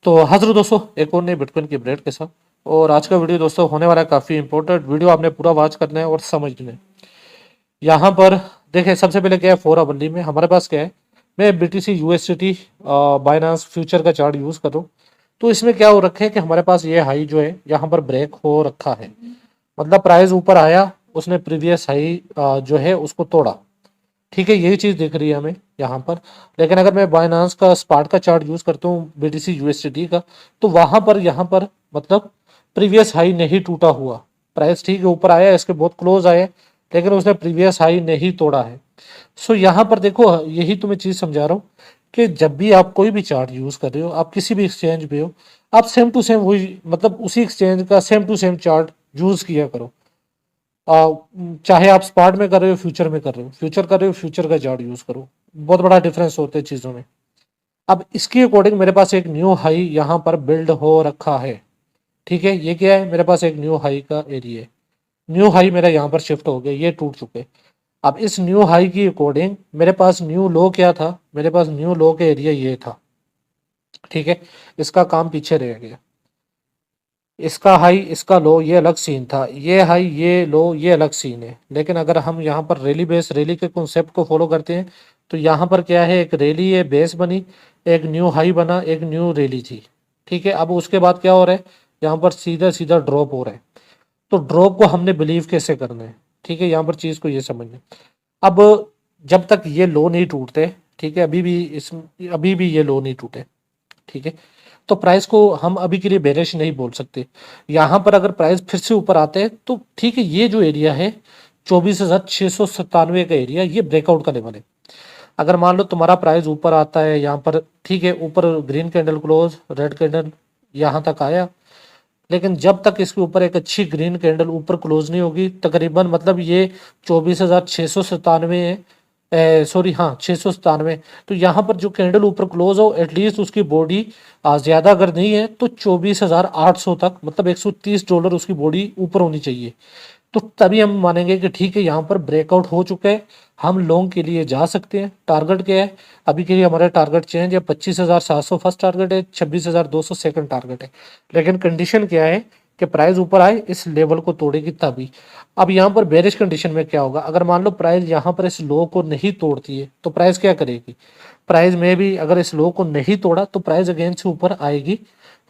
तो हाजिर हूं दोस्तों एक और नई बिटकॉइन की अपडेट के साथ। और आज का वीडियो दोस्तों होने वाला है काफ़ी इंपॉर्टेंट वीडियो, आपने पूरा वॉच करना है और समझना है। यहाँ पर देखें, सबसे पहले क्या है, 4 अवर्ली में हमारे पास क्या है, मैं BTC USDT बाइनांस फ्यूचर का चार्ट यूज़ कर रहा हूँ। तो इसमें क्या हो रखा है कि हमारे पास ये हाई जो है यहाँ पर ब्रेक हो रखा है, मतलब प्राइस ऊपर आया, उसने प्रीवियस हाई जो है उसको तोड़ा। ठीक है, यही चीज़ दिख रही है हमें यहाँ पर। लेकिन अगर मैं बाइनांस का स्पॉट का चार्ट यूज़ करता हूँ BTC USDT का, तो वहाँ पर यहाँ पर मतलब प्रीवियस हाई नहीं टूटा हुआ, प्राइस ठीक है ऊपर आया, इसके बहुत क्लोज आए, लेकिन उसने प्रीवियस हाई नहीं तोड़ा है। सो यहाँ पर देखो, यही तो मैं चीज़ समझा रहा हूँ कि जब भी आप कोई भी चार्ट यूज़ कर रहे हो, आप किसी भी एक्सचेंज पे हो, आप सेम टू सेम वही मतलब उसी एक्सचेंज का same to same chart use किया करो। चाहे आप स्पॉट में कर रहे हो, फ्यूचर में कर रहे हो, फ्यूचर कर रहे हो, फ्यूचर का चार्ट यूज करो, बहुत बड़ा डिफरेंस होता है चीज़ों में। अब इसके अकॉर्डिंग मेरे पास एक न्यू हाई यहाँ पर बिल्ड हो रखा है। ठीक है, ये क्या है, मेरे पास एक न्यू हाई का एरिया है। न्यू हाई मेरा यहाँ पर शिफ्ट हो गया, ये टूट चुके। अब इस न्यू हाई की अकॉर्डिंग मेरे पास न्यू लो क्या था, मेरे पास न्यू लो का एरिया ये था। ठीक है, इसका काम पीछे रह गया। इसका हाई इसका लो ये अलग सीन था, ये हाई ये लो ये अलग सीन है। लेकिन अगर हम यहाँ पर रैली के कॉन्सेप्ट को फॉलो करते हैं, तो यहाँ पर क्या है, एक रैली है, बेस बनी, एक न्यू हाई बना, एक न्यू रैली थी। ठीक है, अब उसके बाद क्या हो रहा है, यहाँ पर सीधा सीधा ड्रॉप हो रहा है। तो ड्रॉप को हमने बिलीव कैसे करना है, ठीक है, यहाँ पर चीज़ को ये समझना। अब जब तक ये लो नहीं टूटते, ठीक है, अभी भी ये लो नहीं टूटे, ठीक है, तो प्राइस को हम अभी के लिए बेरिश नहीं बोल सकते। यहाँ पर अगर प्राइस फिर से ऊपर आते हैं तो ठीक है, ये जो एरिया है 24,697 का एरिया, ये ब्रेकआउट का लेवल है। अगर मान लो तुम्हारा प्राइस ऊपर आता है यहाँ पर, ठीक है, ऊपर green candle close, red candle यहाँ तक आया, लेकिन जब तक इसके ऊपर एक अच्छी ग्रीन कैंडल ऊपर क्लोज नहीं होगी, तकरीबन मतलब ये 24,697 है, सॉरी हाँ 697, तो यहाँ पर जो कैंडल ऊपर क्लोज हो, एटलीस्ट उसकी बॉडी ज़्यादा अगर नहीं है तो 24,800 तक, मतलब $130 उसकी बॉडी ऊपर होनी चाहिए। तो तभी हम मानेंगे कि ठीक है, यहाँ पर ब्रेकआउट हो चुका है, हम लॉन्ग के लिए जा सकते हैं। टारगेट क्या है, अभी के लिए हमारा टारगेट चेंज है, 25,700 फर्स्ट टारगेट है, 26,200 सेकंड टारगेट है। लेकिन कंडीशन क्या है कि प्राइस ऊपर आए, इस लेवल को तोड़ेगी तभी। अब यहाँ पर बेरिश कंडीशन में क्या होगा, अगर मान लो प्राइस यहाँ पर इस लो को नहीं तोड़ती है, तो प्राइस क्या करेगी, प्राइस में भी अगर इस लो को नहीं तोड़ा तो प्राइस अगेन से ऊपर आएगी,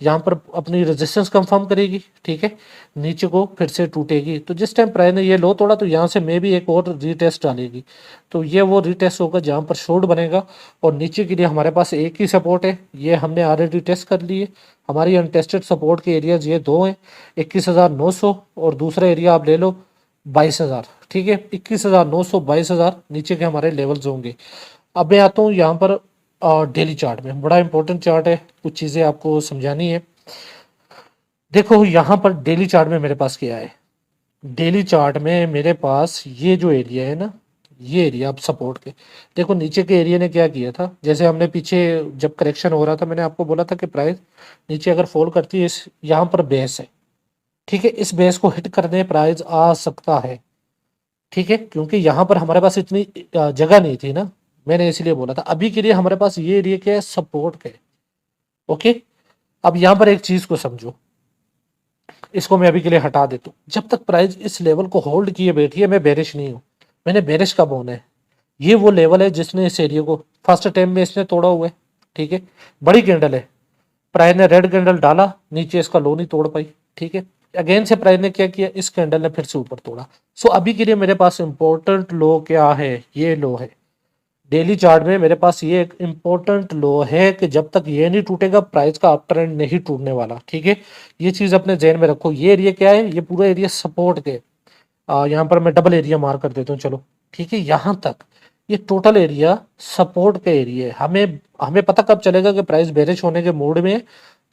यहाँ पर अपनी रेजिस्टेंस कंफर्म करेगी, ठीक है, नीचे को फिर से टूटेगी। तो जिस टाइम प्राइस ने ये लो तोड़ा, तो यहाँ से मे भी एक और रीटेस्ट डालेगी, तो ये वो रीटेस्ट होगा जहाँ पर शॉर्ट बनेगा। और नीचे के लिए हमारे पास एक ही सपोर्ट है, ये हमने ऑलरेडी टेस्ट कर लिए। हमारी अनटेस्टेड सपोर्ट के एरियाज ये दो हैं, 21,900, और दूसरा एरिया आप ले लो 22,000। ठीक है, 21,900 22,000 नीचे के हमारे लेवल्स होंगे। अब मैं आता हूँ यहाँ पर डेली चार्ट में, बड़ा इंपॉर्टेंट चार्ट है, कुछ चीज़ें आपको समझानी है। देखो यहाँ पर डेली चार्ट में मेरे पास क्या है, डेली चार्ट में मेरे पास ये जो एरिया है ना, ये एरिया आप सपोर्ट के देखो, नीचे के एरिया ने क्या किया था, जैसे हमने पीछे जब करेक्शन हो रहा था, मैंने आपको बोला था कि प्राइस नीचे अगर फॉल करती है, इस यहाँ पर बेस है, ठीक है, इस बेस को हिट करने प्राइस आ सकता है। ठीक है, क्योंकि यहाँ पर हमारे पास इतनी जगह नहीं थी ना, मैंने इसलिए बोला था। अभी के लिए हमारे पास ये एरिया क्या है, सपोर्ट का है। ओके, अब यहाँ पर एक चीज को समझो, इसको मैं अभी के लिए हटा देता हूँ। जब तक प्राइस इस लेवल को होल्ड किए बैठी है, मैं बेरिश नहीं हूँ। मैंने बेरिश कब होना है, ये वो लेवल है जिसने इस एरिया को फर्स्ट टाइम में इसने तोड़ा हुआ है। ठीक है, बड़ी कैंडल है, प्राइस ने रेड कैंडल डाला, नीचे इसका लो नहीं तोड़ पाई। ठीक है, अगेन से प्राइस ने क्या किया, इस कैंडल ने फिर से ऊपर तोड़ा। सो अभी के लिए मेरे पास इंपॉर्टेंट लो क्या है, ये लो है डेली चार्ट में। मेरे पास ये एक इंपॉर्टेंट लो है कि जब तक ये नहीं टूटेगा, प्राइस का अप ट्रेंड नहीं टूटने वाला। ठीक है, ये चीज अपने जहन में रखो। ये एरिया क्या है, ये पूरा एरिया सपोर्ट के, यहाँ पर मैं डबल एरिया मार कर देता हूँ, चलो ठीक है, यहाँ तक ये टोटल एरिया सपोर्ट का एरिया है। हमें हमें पता कब चलेगा कि प्राइस बेरिश होने के मूड में है,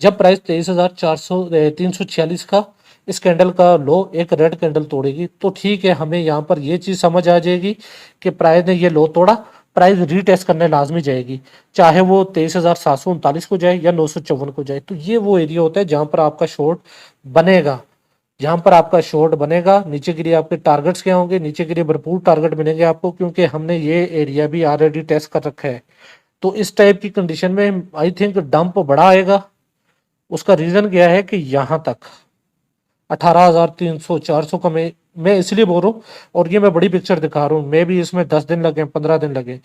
जब प्राइस 23,346 का इस कैंडल का लो एक रेड कैंडल तोड़ेगी। तो ठीक है, हमें यहाँ पर ये चीज समझ आ जाएगी कि प्राइस ने ये लो तोड़ा, प्राइस रीटेस्ट करने लाजमी जाएगी, चाहे वो 23,739 को जाए या 954 को जाए। तो ये वो एरिया होता है जहां पर आपका शॉर्ट बनेगा, जहां पर आपका शॉर्ट बनेगा। नीचे के लिए आपके टारगेट्स क्या होंगे, नीचे के लिए भरपूर टारगेट मिलेंगे आपको, क्योंकि हमने ये एरिया भी ऑलरेडी टेस्ट कर रखा है। तो इस टाइप की कंडीशन में आई थिंक डंप बड़ा आएगा, उसका रीजन क्या है कि यहाँ तक 18,300 400 का मैं इसलिए बोल रहा हूँ, और ये मैं बड़ी पिक्चर दिखा रहा हूँ, मे भी इसमें 10 दिन लगे, 15 दिन लगे,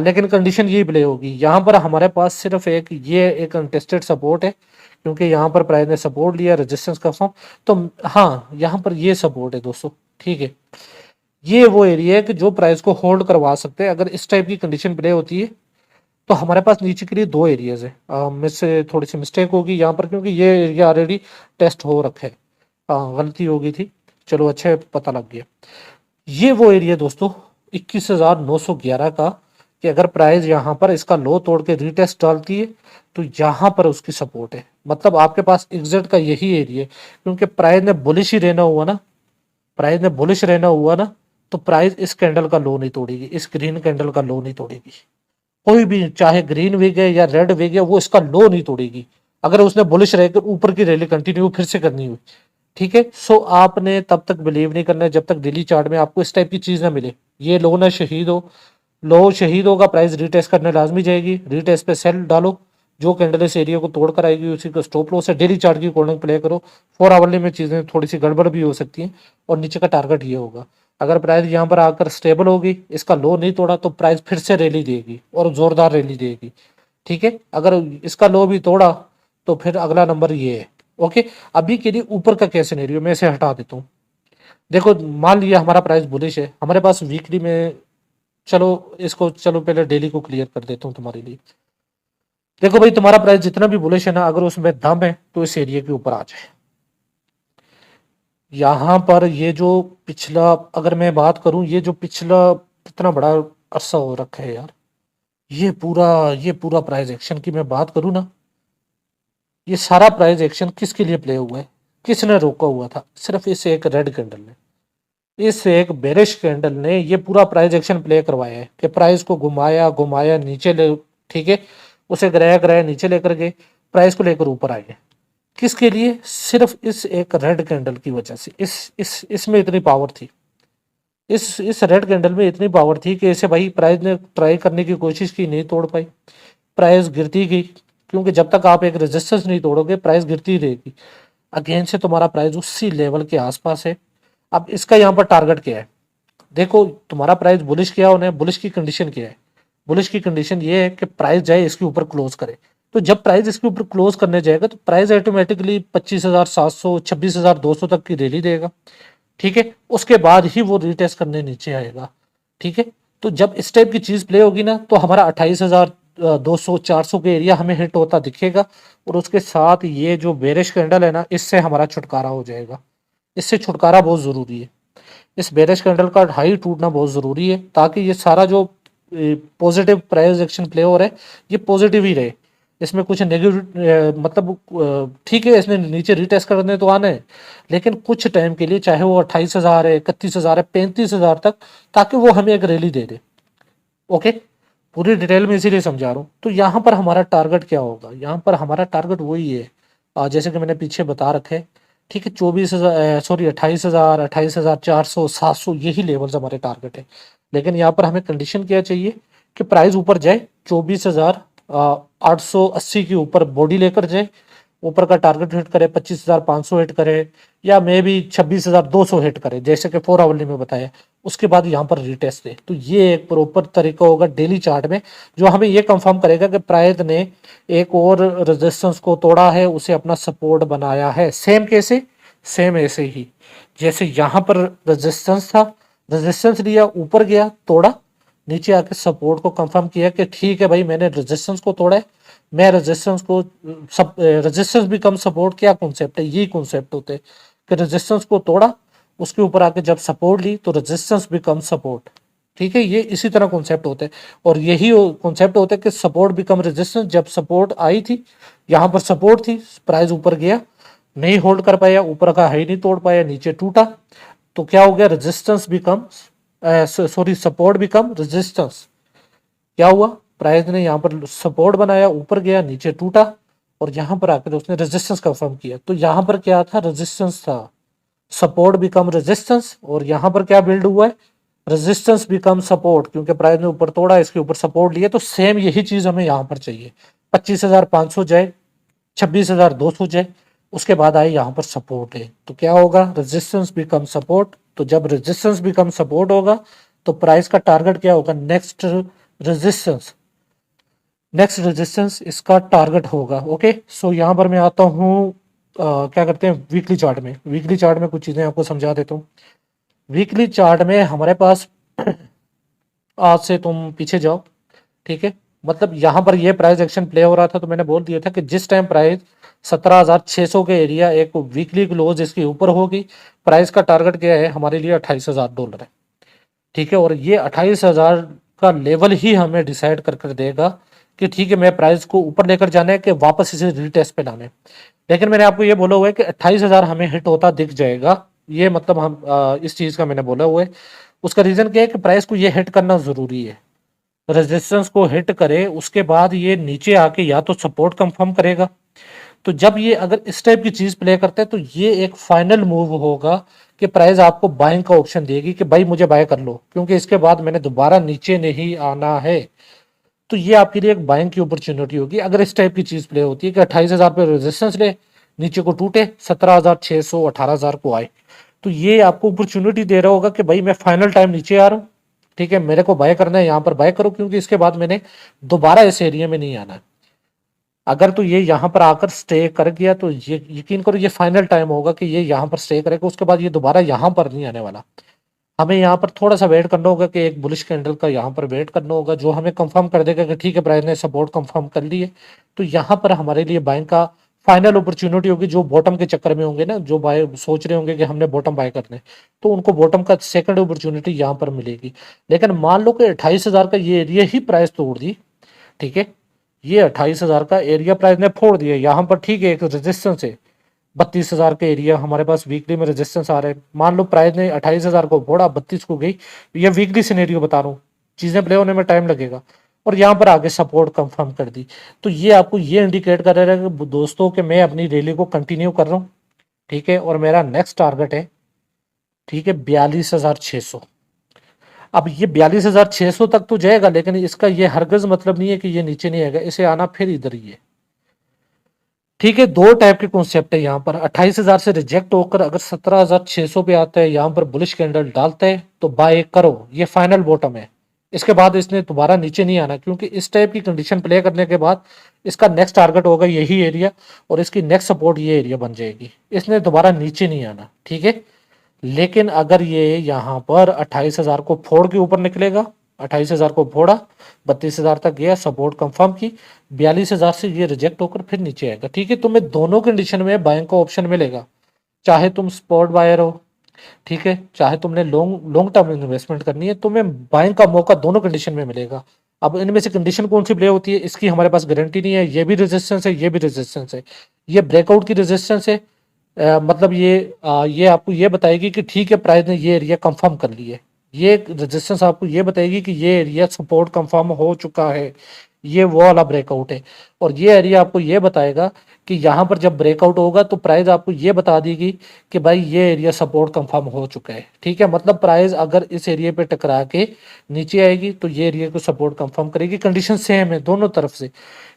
लेकिन कंडीशन यही प्ले होगी। यहाँ पर हमारे पास सिर्फ एक अनटेस्टेड सपोर्ट है, क्योंकि यहाँ पर प्राइस ने सपोर्ट लिया, रेजिस्टेंस का फॉर्म, तो हाँ यहाँ पर ये सपोर्ट है दोस्तों, ठीक है। ये वो एरिया है कि जो प्राइस को होल्ड करवा सकते हैं। अगर इस टाइप की कंडीशन प्ले होती है तो हमारे पास नीचे के लिए दो एरियाज है, मुझसे थोड़ी सी मिस्टेक होगी यहाँ पर, क्योंकि ये एरिया ऑलरेडी टेस्ट हो रखा है, गलती हो गई थी, चलो अच्छा पता लग गया। ये वो एरिया दोस्तों 21,911 का, कि अगर प्राइस यहाँ पर इसका लो तोड़ के रीटेस्ट डालती है तो यहाँ पर उसकी सपोर्ट है। मतलब आपके पास एग्जिट का यही एरिया है, क्योंकि प्राइस ने बुलिश ही रहना हुआ ना, प्राइस ने बुलिश रहना हुआ ना, तो प्राइस इस कैंडल का लो नहीं तोड़ेगी, इस ग्रीन कैंडल का लो नहीं तोड़ेगी। कोई भी चाहे ग्रीन विग है या रेड विग है, वो इसका लो नहीं तोड़ेगी, अगर उसने बुलिश रहकर ऊपर की रैली कंटिन्यू फिर से करनी हुई, ठीक है। सो आपने तब तक बिलीव नहीं करना है जब तक डेली चार्ट में आपको इस टाइप की चीज ना मिले। ये लो ना शहीद हो, लो शहीद होगा, प्राइस रीटेस्ट करने लाजमी जाएगी, रीटेस्ट पे सेल डालो, जो कैंडल इस एरिया को तोड़ कर आएगी उसी को स्टॉप लॉस है। डेली चार्ट की अकॉर्डिंग प्ले करो, 4 आवरली में चीजें थोड़ी सी गड़बड़ भी हो सकती हैं, और नीचे का टारगेट ये होगा। अगर प्राइस यहाँ पर आकर स्टेबल होगी, इसका लो नहीं तोड़ा, तो प्राइस फिर से रैली देगी और जोरदार रैली देगी, ठीक है। अगर इसका लो भी तोड़ा तो फिर अगला नंबर ये है, ओके। अभी के लिए ऊपर का क्या सिनेरियो, मैं इसे हटा देता हूँ। देखो मान लिया हमारा प्राइस बुलिश है, हमारे पास वीकली में, चलो इसको, चलो पहले डेली को क्लियर कर देता हूँ तुम्हारे लिए। देखो भाई तुम्हारा प्राइस जितना भी बुलिश है ना, अगर उसमें दम है तो इस एरिया के ऊपर आ जाए। यहाँ पर ये जो पिछला, अगर मैं बात करूं, ये जो पिछला कितना बड़ा अरसा हो रखा है यार, ये पूरा प्राइस एक्शन की मैं बात करूं ना, ये सारा प्राइस एक्शन किसके लिए प्ले हुआ है, किसने रोका हुआ था? सिर्फ इस एक रेड कैंडल ने, इस एक बेरिश कैंडल ने ये पूरा प्राइस एक्शन प्ले करवाया है, कि प्राइस को घुमाया घुमाया नीचे ले, ठीक है, उसे गिराया गिराया नीचे लेकर गए, प्राइस को लेकर ऊपर आए। किसके लिए? सिर्फ इस एक रेड कैंडल की वजह से। इसमें इतनी पावर थी, इस रेड कैंडल में इतनी पावर थी कि इसे भाई प्राइस ने ट्राई करने की कोशिश की, नहीं तोड़ पाई, प्राइस गिरती गई, क्योंकि जब तक आप एक रेजिस्टेंस नहीं तोड़ोगे प्राइस गिरती रहेगी। अगेन से तुम्हारा प्राइस उसी लेवल के आसपास है। अब इसका यहाँ पर टारगेट क्या है? देखो तुम्हारा प्राइस बुलिश क्या होना है, बुलिश की कंडीशन क्या है? बुलिश की कंडीशन ये है कि प्राइस जाए इसके ऊपर क्लोज करे। तो जब प्राइस इसके ऊपर क्लोज करने जाएगा तो प्राइस ऑटोमेटिकली 25,700 26,200 तक की रैली देगा, ठीक है। उसके बाद ही वो रीटेस्ट करने नीचे आएगा, ठीक है। तो जब इस टाइप की चीज प्ले होगी ना, तो हमारा 28,200 400 के एरिया हमें हिट होता दिखेगा, और उसके साथ ये जो बेरिश कैंडल है ना, इससे हमारा छुटकारा हो जाएगा। इससे छुटकारा बहुत जरूरी है, इस बेरिश कैंडल का हाई टूटना बहुत जरूरी है, ताकि ये सारा जो पॉजिटिव प्राइस एक्शन प्ले हो रहा है ये पॉजिटिव ही रहे, इसमें कुछ नेगेटिव मतलब ठीक है, इसने नीचे रिटेस्ट करने तो आना है, लेकिन कुछ टाइम के लिए, चाहे वो 28,000 है, 31,000 है, 35,000 तक, ताकि वो हमें एक रैली दे दे, ओके। पूरी डिटेल में इसीलिए समझा रहा हूँ। तो यहाँ पर हमारा टारगेट क्या होगा? यहाँ पर हमारा टारगेट वही है, जैसे कि मैंने पीछे बता रखे है, ठीक है। 24,000 सॉरी 28,000 28,400 700 यही लेवल्स हमारे टारगेट है। लेकिन यहाँ पर हमें कंडीशन क्या चाहिए कि प्राइस ऊपर जाए, 24,880 के ऊपर बॉडी लेकर जाए, ऊपर का टारगेट हिट करे, 25,500 हिट करे, या मे भी 26,200 हिट करे, जैसे कि 4 आवरली में बताया। उसके बाद यहाँ पर रिटेस्ट दे। तो ये एक प्रॉपर तरीका होगा डेली चार्ट में, जो हमें ये कंफर्म करेगा कि प्राइस ने एक और रेजिस्टेंस को तोड़ा है, उसे अपना सपोर्ट बनाया है। सेम कैसे? सेम ऐसे ही जैसे यहाँ पर रेजिस्टेंस था, रेजिस्टेंस लिया, ऊपर गया, तोड़ा, नीचे आके सपोर्ट को कंफर्म किया कि ठीक है भाई मैंने रेजिस्टेंस को तोड़ा है, मैं रेजिस्टेंस को, सब रेजिस्टेंस बिकम सपोर्ट, क्या कॉन्सेप्ट है? यही कॉन्सेप्ट होते हैं कि रेजिस्टेंस को तोड़ा, उसके ऊपर आके जब सपोर्ट ली तो रेजिस्टेंस बिकम सपोर्ट, ठीक है। ये इसी तरह कॉन्सेप्ट होते हैं, और यही कॉन्सेप्ट होता है कि सपोर्ट बिकम रेजिस्टेंस। जब सपोर्ट आई थी, यहाँ पर सपोर्ट थी, प्राइस ऊपर गया, नहीं होल्ड कर पाया, ऊपर का हाई नहीं तोड़ पाया, नीचे टूटा, तो क्या हो गया? Resistance become sorry support become resistance. क्या हुआ? प्राइस ने यहाँ पर सपोर्ट बनाया, ऊपर गया, नीचे टूटा, और यहाँ पर आकर उसने रेजिस्टेंस कंफर्म किया। तो यहाँ पर क्या था? रेजिस्टेंस था, सपोर्ट बिकम रेजिस्टेंस, और यहाँ पर क्या बिल्ड हुआ है? रेजिस्टेंस बिकम सपोर्ट, क्योंकि प्राइस ने ऊपर तोड़ा, इसके ऊपर सपोर्ट लिया। तो सेम यही चीज हमें यहाँ पर चाहिए, 25,500 जाए, 26,200 जाए, उसके बाद आए यहाँ पर सपोर्ट है, तो क्या होगा, रेजिस्टेंस बिकम सपोर्ट। तो जब रेजिस्टेंस बिकम सपोर्ट होगा तो प्राइस का टारगेट क्या होगा, रेजिस्टेंस नेक्स्ट रेजिस्टेंस इसका टारगेट होगा। ओके, सो यहाँ पर मैं आता हूँ क्या करते हैं वीकली चार्ट में। वीकली चार्ट में कुछ चीज़ें आपको समझा देता हूँ। वीकली चार्ट में हमारे पास आज से तुम पीछे जाओ, ठीक है, मतलब यहाँ पर ये प्राइस एक्शन प्ले हो रहा था, तो मैंने बोल दिया था कि जिस टाइम प्राइस 17,600 के एरिया एक वीकली क्लोज इसके ऊपर होगी, प्राइस का टारगेट क्या है हमारे लिए, $28,000 है, ठीक है। और ये 28,000 का लेवल ही हमें डिसाइड कर कर देगा कि ठीक है मैं प्राइस को ऊपर लेकर जाना है कि वापस इसे रीटेस्ट पे लाना है। लेकिन मैंने आपको ये बोला हुआ है कि 28,000 हमें हिट होता दिख जाएगा, ये मतलब हम इस चीज का मैंने बोला हुआ है। उसका रीजन क्या है कि प्राइस को ये हिट करना जरूरी है, रेजिस्टेंस को हिट करे उसके बाद ये नीचे आके या तो सपोर्ट कंफर्म करेगा। तो जब ये अगर इस टाइप की चीज प्ले करता है तो ये एक फाइनल मूव होगा कि प्राइस आपको बाइंग का ऑप्शन देगी कि भाई मुझे बाय कर लो, क्योंकि इसके बाद मैंने दोबारा नीचे नहीं आना है। तो ये आपके लिए एक बाइंग की अपॉर्चुनिटी होगी अगर इस टाइप की चीज प्ले होती है कि 28,000 पे रेजिस्टेंस ले, नीचे को टूटे, 17,600 18,000 को आए, तो ये आपको अपॉर्चुनिटी दे रहा होगा कि भाई मैं फाइनल टाइम नीचे आ रहा हूँ, ठीक है, मेरे को बाय करना है, यहाँ पर बाय करो, क्योंकि इसके बाद मैंने दोबारा इस एरिया में नहीं आना है। अगर तो ये यहाँ पर आकर स्टे कर गया तो ये यकीन करो ये फाइनल टाइम होगा कि ये यहाँ पर स्टे करेगा, उसके बाद ये दोबारा यहाँ पर नहीं आने वाला। हमें यहाँ पर थोड़ा सा वेट करना होगा कि एक बुलिश कैंडल का यहाँ पर वेट करना होगा जो हमें कंफर्म कर देगा कि ठीक है प्राइस ने सपोर्ट कंफर्म कर ली है। तो यहाँ पर हमारे लिए बाइंग का फाइनल अपॉर्चुनिटी होगी। जो बॉटम के चक्कर में होंगे ना, जो बाय सोच रहे होंगे कि हमने बॉटम बाय करने, तो उनको बॉटम का सेकंड अपॉर्चुनिटी यहाँ पर मिलेगी। लेकिन मान लो कि 28,000 का ये एरिया ही प्राइस तोड़ दी, ठीक है, ये 28,000 का एरिया प्राइस ने फोड़ दिया यहाँ पर, ठीक है, एक रेजिस्टेंस है 32,000 के एरिया हमारे पास वीकली में रेजिस्टेंस आ रहे हैं। मान लो प्राइस ने 28,000 को फोड़ा, 32 को गई, ये वीकली सिनेरियो बता रहा हूँ, चीजें प्ले होने में टाइम लगेगा, और यहाँ पर आगे सपोर्ट कंफर्म कर दी। तो ये आपको ये इंडिकेट कर रहा है कि दोस्तों कि मैं अपनी रैली को कंटिन्यू कर रहा हूँ, ठीक है, और मेरा नेक्स्ट टारगेट है, ठीक है, 42,600। अब ये 42,600 तक तो जाएगा, लेकिन इसका ये हरगज मतलब नहीं है कि ये नीचे नहीं आएगा, इसे आना फिर इधर ही है, ठीक है। दो टाइप के कॉन्सेप्ट है यहाँ पर। 28,000 से रिजेक्ट होकर अगर 17,600 पे आता है, यहाँ पर बुलिश कैंडल डालता है तो बाय करो, ये फाइनल बॉटम है। इसके बाद इसने दोबारा नीचे नहीं आना, क्योंकि इस टाइप की कंडीशन प्ले करने के बाद इसका नेक्स्ट टारगेट होगा यही एरिया, और इसकी नेक्स्ट सपोर्ट ये एरिया बन जाएगी, इसने दोबारा नीचे नहीं आना, ठीक है। लेकिन अगर ये यहाँ पर 28,000 को फोड़ के ऊपर निकलेगा, 28,000 को फोड़ा, 32,000 तक गया, सपोर्ट कंफर्म की, 42,000 से ये रिजेक्ट होकर फिर नीचे आएगा, ठीक है। तुम्हें दोनों कंडीशन में बाइंग का ऑप्शन मिलेगा, चाहे तुम स्पॉट बायर हो, ठीक है, चाहे तुमने लॉन्ग लॉन्ग टर्म इन्वेस्टमेंट करनी है, तुम्हें बाइंग का मौका दोनों कंडीशन में मिलेगा। अब इनमें से कंडीशन कौन सी प्ले होती है इसकी हमारे पास गारंटी नहीं है। ये भी रेजिस्टेंस है, ये भी रेजिस्टेंस है, ये ब्रेकआउट की रेजिस्टेंस है, मतलब ये आपको ये बताएगी कि ठीक है प्राइस ने ये एरिया कंफर्म कर ली है। ये रेजिस्टेंस आपको ये बताएगी कि ये एरिया सपोर्ट कंफर्म हो चुका है, ये वो वाला ब्रेकआउट है। और ये एरिया आपको ये बताएगा कि यहाँ पर जब ब्रेकआउट होगा तो प्राइस आपको ये बता देगी कि भाई ये एरिया सपोर्ट कंफर्म हो चुका है, ठीक है। मतलब प्राइस अगर इस एरिया पे टकरा के नीचे आएगी तो ये एरिया को सपोर्ट कंफर्म करेगी। कंडीशन सेम है दोनों तरफ से,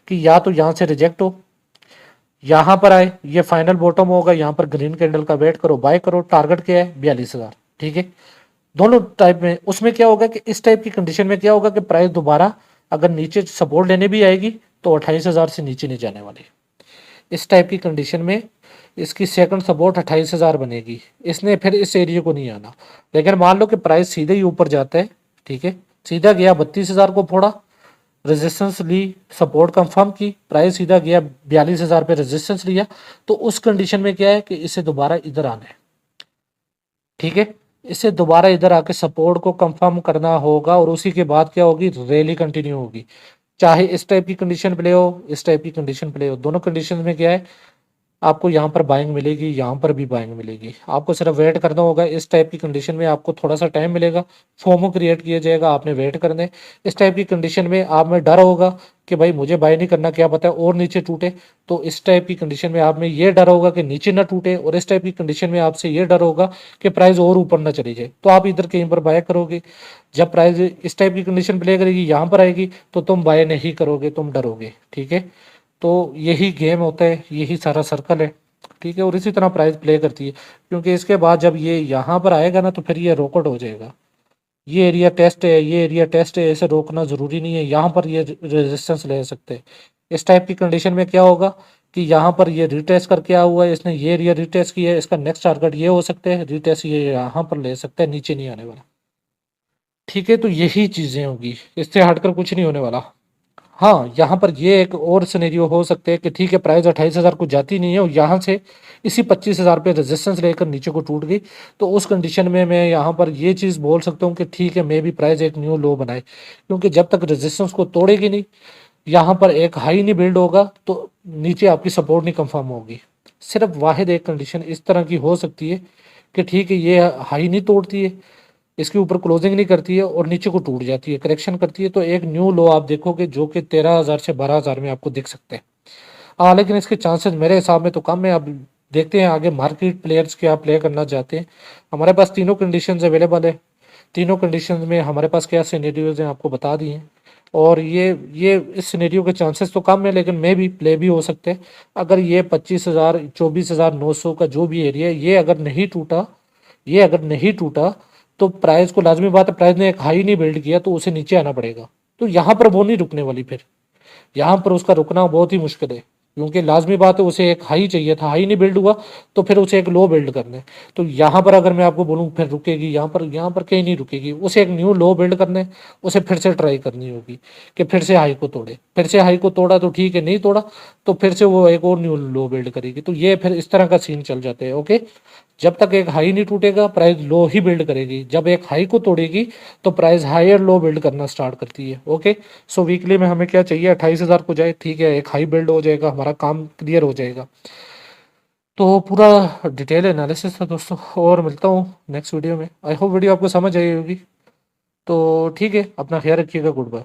कि या तो यहाँ से रिजेक्ट हो, यहाँ पर आए, ये फाइनल बॉटम होगा, यहाँ पर ग्रीन कैंडल का वेट करो, बाय करो, टारगेट क्या है 42,000, ठीक है। दोनों टाइप में उसमें क्या होगा कि इस टाइप की कंडीशन में क्या होगा कि प्राइस दोबारा अगर नीचे सपोर्ट लेने भी आएगी तो 28,000 से नीचे नहीं जाने वाली। इस टाइप की कंडीशन में इसकी सेकंड सपोर्ट 28,000 बनेगी, इसने फिर इस एरिया को नहीं आना। लेकिन मान लो कि प्राइस सीधे ही ऊपर जाता है, ठीक है, सीधा गया 32,000 को फोड़ा, रेजिस्टेंस ली, सपोर्ट कंफर्म की, प्राइस सीधा गया 42,000 पे रेजिस्टेंस लिया, तो उस कंडीशन में क्या है कि इसे दोबारा इधर आना है, ठीक है, इसे दोबारा इधर आके सपोर्ट को कंफर्म करना होगा, और उसी के बाद क्या होगी, रैली कंटिन्यू होगी। चाहे इस टाइप की कंडीशन प्ले हो, इस टाइप की कंडीशन प्ले हो, दोनों कंडीशन में क्या है आपको यहाँ पर बाइंग मिलेगी, यहाँ पर भी बाइंग मिलेगी। आपको सिर्फ वेट करना होगा। इस टाइप की कंडीशन में आपको थोड़ा सा टाइम मिलेगा, फोमो क्रिएट किया जाएगा, आपने वेट करना है। इस टाइप की कंडीशन में आप में डर होगा कि भाई मुझे बाय नहीं करना, क्या पता है और नीचे टूटे, तो इस टाइप की कंडीशन में आप में ये डर होगा कि नीचे ना टूटे, और इस टाइप की कंडीशन में आपसे ये डर होगा कि प्राइस और ऊपर ना चली जाए, तो आप इधर कहीं पर बाय करोगे। जब प्राइस इस टाइप की कंडीशन प्ले करेगी, यहाँ पर आएगी, तो तुम बाय नहीं करोगे, तुम डरोगे, ठीक है। तो यही गेम होता है, यही सारा सर्कल है, ठीक है। और इसी तरह प्राइस प्ले करती है, क्योंकि इसके बाद जब ये यहाँ पर आएगा ना तो फिर ये रोकआउट हो जाएगा। ये एरिया टेस्ट है, ये एरिया टेस्ट है, इसे रोकना ज़रूरी नहीं है, यहाँ पर ये रेजिस्टेंस ले सकते हैं। इस टाइप की कंडीशन में क्या होगा कि यहाँ पर ये रिटेस्ट करके आया हुआ है, इसने ये एरिया रिटेस्ट किया है, इसका नेक्स्ट टारगेट ये हो सकते हैं, रिटेस्ट ये यहाँ पर ले सकते हैं, नीचे नहीं आने वाला, ठीक है। तो यही चीज़ें होगी, इससे हटकर कुछ नहीं होने वाला। हाँ, यहाँ पर ये एक और सिनेरियो हो सकते हैं कि ठीक है प्राइस 28,000 को जाती नहीं है और यहाँ से इसी 25,000 पे रेजिस्टेंस लेकर नीचे को टूट गई, तो उस कंडीशन में मैं यहाँ पर ये चीज़ बोल सकता हूँ कि ठीक है मे भी प्राइस एक न्यू लो बनाए, क्योंकि जब तक रेजिस्टेंस को तोड़ेगी नहीं, यहाँ पर एक हाई नहीं बिल्ड होगा तो नीचे आपकी सपोर्ट नहीं कंफर्म होगी। सिर्फ वाहिद एक कंडीशन इस तरह की हो सकती है कि ठीक है ये हाई नहीं तोड़ती है, इसके ऊपर क्लोजिंग नहीं करती है और नीचे को टूट जाती है, करेक्शन करती है, तो एक न्यू लो आप देखोगे जो कि 13,000 से 12,000 में आपको दिख सकते हैं। हाँ, लेकिन इसके चांसेस मेरे हिसाब में तो कम है। अब देखते हैं आगे मार्केट प्लेयर्स क्या प्ले करना चाहते हैं। हमारे पास तीनों कंडीशंस अवेलेबल है, तीनों कंडीशंस में हमारे पास क्या सिनेरियोज हैं आपको बता दिए हैं। और ये इस सिनेरियो के चांसेस तो कम है, लेकिन मे भी प्ले भी हो सकते हैं। अगर ये 25,000 24,900 का जो भी एरिया है ये अगर नहीं टूटा, ये अगर नहीं टूटा तो प्राइस को, लाजमी बात है प्राइस ने एक हाई नहीं बिल्ड किया तो उसे नीचे आना पड़ेगा, तो यहाँ पर वो नहीं रुकने वाली, फिर यहाँ पर उसका रुकना बहुत ही मुश्किल है, क्योंकि लाजमी बात है उसे एक हाई चाहिए था, हाई नहीं बिल्ड हुआ तो फिर उसे एक लो बिल्ड करना है। तो यहाँ पर अगर मैं आपको बोलूँ फिर रुकेगी, यहाँ पर कहीं नहीं रुकेगी, उसे एक न्यू लो बिल्ड करना है, उसे फिर से ट्राई करनी होगी कि फिर से हाई को तोड़े, फिर से हाई को तोड़ा तो ठीक है, नहीं तोड़ा तो फिर से वो एक और न्यू लो बिल्ड करेगी। तो ये फिर इस तरह का सीन चल जाते हैं। ओके, जब तक एक हाई नहीं टूटेगा प्राइस लो ही बिल्ड करेगी, जब एक हाई को तोड़ेगी तो प्राइस हायर लो बिल्ड करना स्टार्ट करती है। ओके, सो वीकली में हमें क्या चाहिए, 28,000 को जाए, ठीक है, एक हाई बिल्ड हो जाएगा, हमारा काम क्लियर हो जाएगा। तो पूरा डिटेल एनालिसिस था दोस्तों, और मिलता हूँ नेक्स्ट वीडियो में। आई होप वीडियो आपको समझ आई होगी। तो ठीक है, अपना ख्याल रखिएगा, गुड बाय।